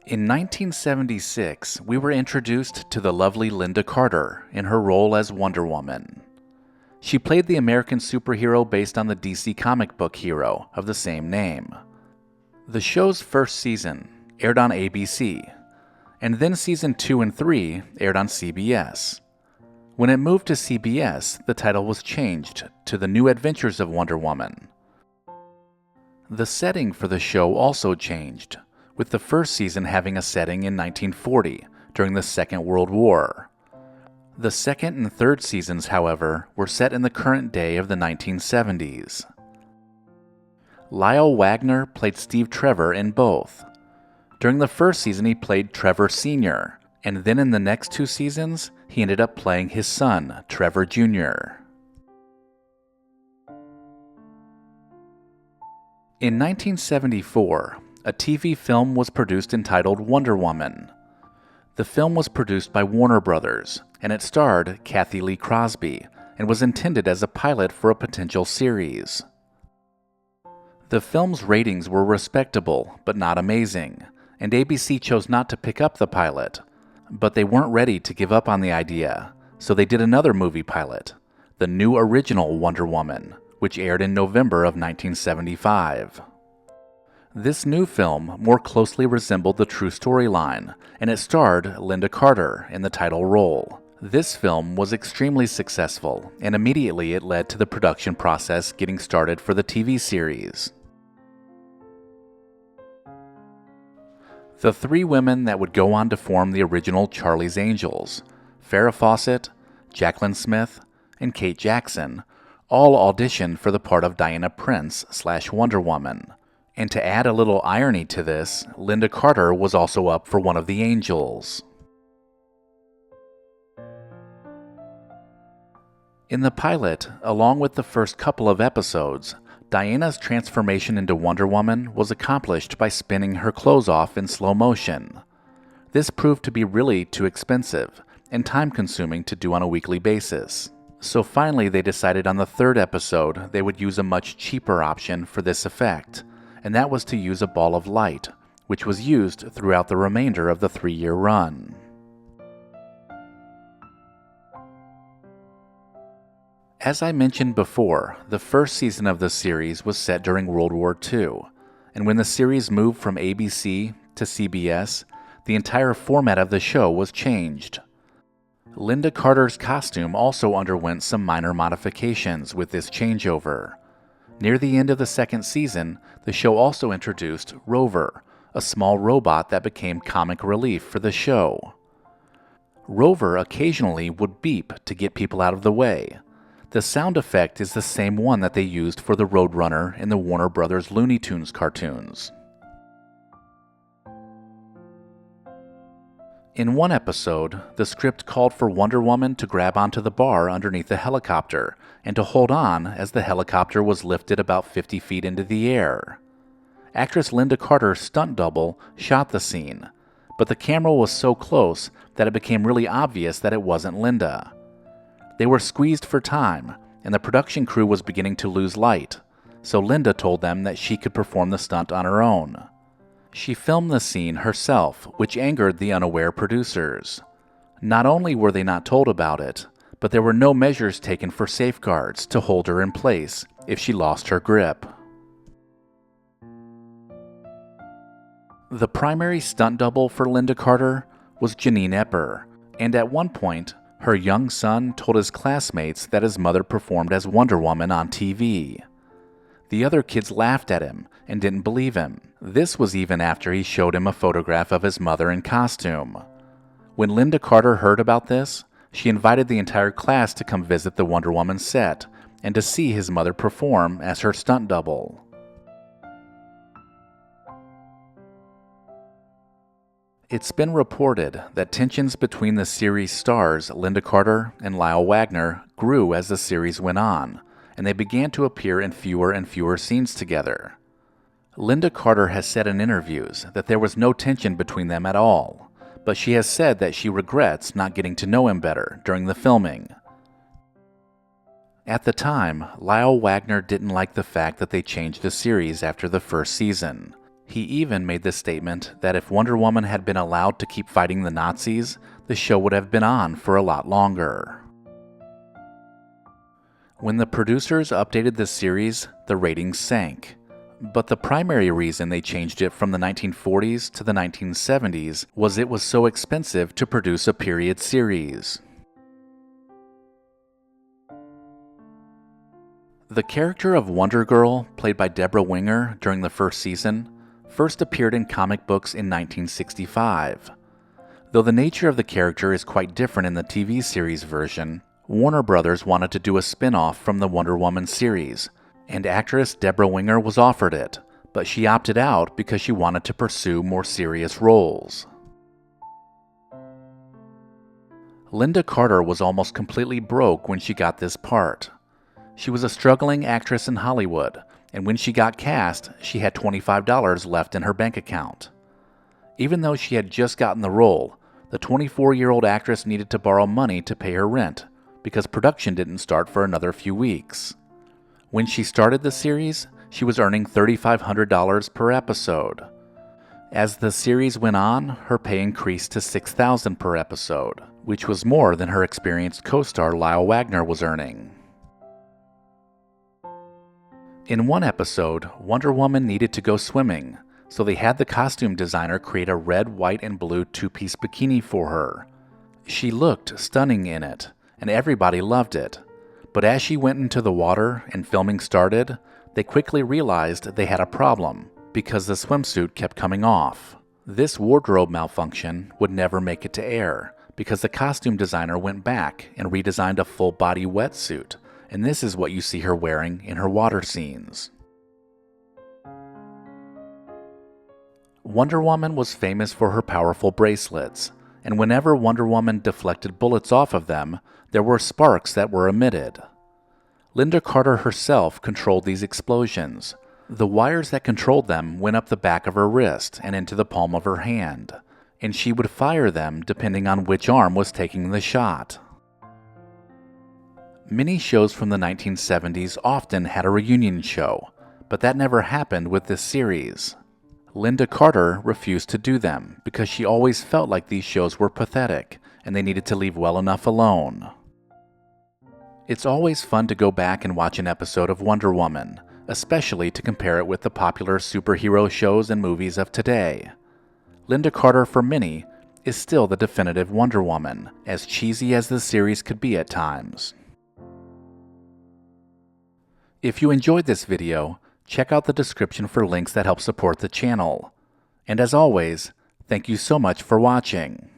In 1976, we were introduced to the lovely Lynda Carter in her role as Wonder Woman. She played the American superhero based on the DC comic book hero of the same name. The show's first season aired on ABC, and then season 2 and 3 aired on CBS. When it moved to CBS, the title was changed to The New Adventures of Wonder Woman. The setting for the show also changed, with the first season having a setting in 1940, during the Second World War. The second and third seasons, however, were set in the current day of the 1970s. Lyle Wagner played Steve Trevor in both. During the first season he played Trevor Sr., and then in the next 2 seasons, he ended up playing his son, Trevor Jr. In 1974, a TV film was produced entitled Wonder Woman. The film was produced by Warner Brothers, and it starred Kathy Lee Crosby, and was intended as a pilot for a potential series. The film's ratings were respectable, but not amazing, and ABC chose not to pick up the pilot. But they weren't ready to give up on the idea, so they did another movie pilot, the new original Wonder Woman, which aired in November of 1975. This new film more closely resembled the true storyline, and it starred Lynda Carter in the title role. This film was extremely successful, and immediately it led to the production process getting started for the TV series. The 3 women that would go on to form the original Charlie's Angels, Farrah Fawcett, Jaclyn Smith, and Kate Jackson, all auditioned for the part of Diana Prince / Wonder Woman. And to add a little irony to this, Lynda Carter was also up for one of the Angels. In the pilot, along with the first couple of episodes, Diana's transformation into Wonder Woman was accomplished by spinning her clothes off in slow motion. This proved to be really too expensive and time-consuming to do on a weekly basis. So finally they decided on the 3rd episode they would use a much cheaper option for this effect, and that was to use a ball of light, which was used throughout the remainder of the 3-year run. As I mentioned before, the first season of the series was set during World War II, and when the series moved from ABC to CBS, the entire format of the show was changed. Lynda Carter's costume also underwent some minor modifications with this changeover. Near the end of the second season, the show also introduced Rover, a small robot that became comic relief for the show. Rover occasionally would beep to get people out of the way. The sound effect is the same one that they used for the Roadrunner in the Warner Brothers Looney Tunes cartoons. In one episode, the script called for Wonder Woman to grab onto the bar underneath the helicopter and to hold on as the helicopter was lifted about 50 feet into the air. Actress Lynda Carter's stunt double shot the scene, but the camera was so close that it became really obvious that it wasn't Lynda. They were squeezed for time, and the production crew was beginning to lose light, so Lynda told them that she could perform the stunt on her own. She filmed the scene herself, which angered the unaware producers. Not only were they not told about it, but there were no measures taken for safeguards to hold her in place if she lost her grip. The primary stunt double for Lynda Carter was Janine Epper, and at one point, her young son told his classmates that his mother performed as Wonder Woman on TV. The other kids laughed at him and didn't believe him. This was even after he showed him a photograph of his mother in costume. When Lynda Carter heard about this, she invited the entire class to come visit the Wonder Woman set and to see his mother perform as her stunt double. It's been reported that tensions between the series stars Lynda Carter and Lyle Wagner grew as the series went on, and they began to appear in fewer and fewer scenes together. Lynda Carter has said in interviews that there was no tension between them at all, but she has said that she regrets not getting to know him better during the filming. At the time, Lyle Wagner didn't like the fact that they changed the series after the first season. He even made the statement that if Wonder Woman had been allowed to keep fighting the Nazis, the show would have been on for a lot longer. When the producers updated the series, the ratings sank. But the primary reason they changed it from the 1940s to the 1970s was it was so expensive to produce a period series. The character of Wonder Girl, played by Deborah Winger during the first season, first appeared in comic books in 1965. Though the nature of the character is quite different in the TV series version, Warner Brothers wanted to do a spin-off from the Wonder Woman series, and actress Deborah Winger was offered it, but she opted out because she wanted to pursue more serious roles. Linda Carter was almost completely broke when she got this part. She was a struggling actress in Hollywood, and when she got cast, she had $25 left in her bank account. Even though she had just gotten the role, the 24-year-old actress needed to borrow money to pay her rent, because production didn't start for another few weeks. When she started the series, she was earning $3,500 per episode. As the series went on, her pay increased to $6,000 per episode, which was more than her experienced co-star Lyle Wagner was earning. In one episode, Wonder Woman needed to go swimming, so they had the costume designer create a red, white, and blue two-piece bikini for her. She looked stunning in it, and everybody loved it. But as she went into the water and filming started, they quickly realized they had a problem because the swimsuit kept coming off. This wardrobe malfunction would never make it to air because the costume designer went back and redesigned a full-body wetsuit, and this is what you see her wearing in her water scenes. Wonder Woman was famous for her powerful bracelets, and whenever Wonder Woman deflected bullets off of them, there were sparks that were emitted. Linda Carter herself controlled these explosions. The wires that controlled them went up the back of her wrist and into the palm of her hand, and she would fire them depending on which arm was taking the shot. Many shows from the 1970s often had a reunion show, but that never happened with this series. Linda Carter refused to do them because she always felt like these shows were pathetic and they needed to leave well enough alone. It's always fun to go back and watch an episode of Wonder Woman, especially to compare it with the popular superhero shows and movies of today. Linda Carter, for many, is still the definitive Wonder Woman, as cheesy as the series could be at times. If you enjoyed this video, check out the description for links that help support the channel. And as always, thank you so much for watching.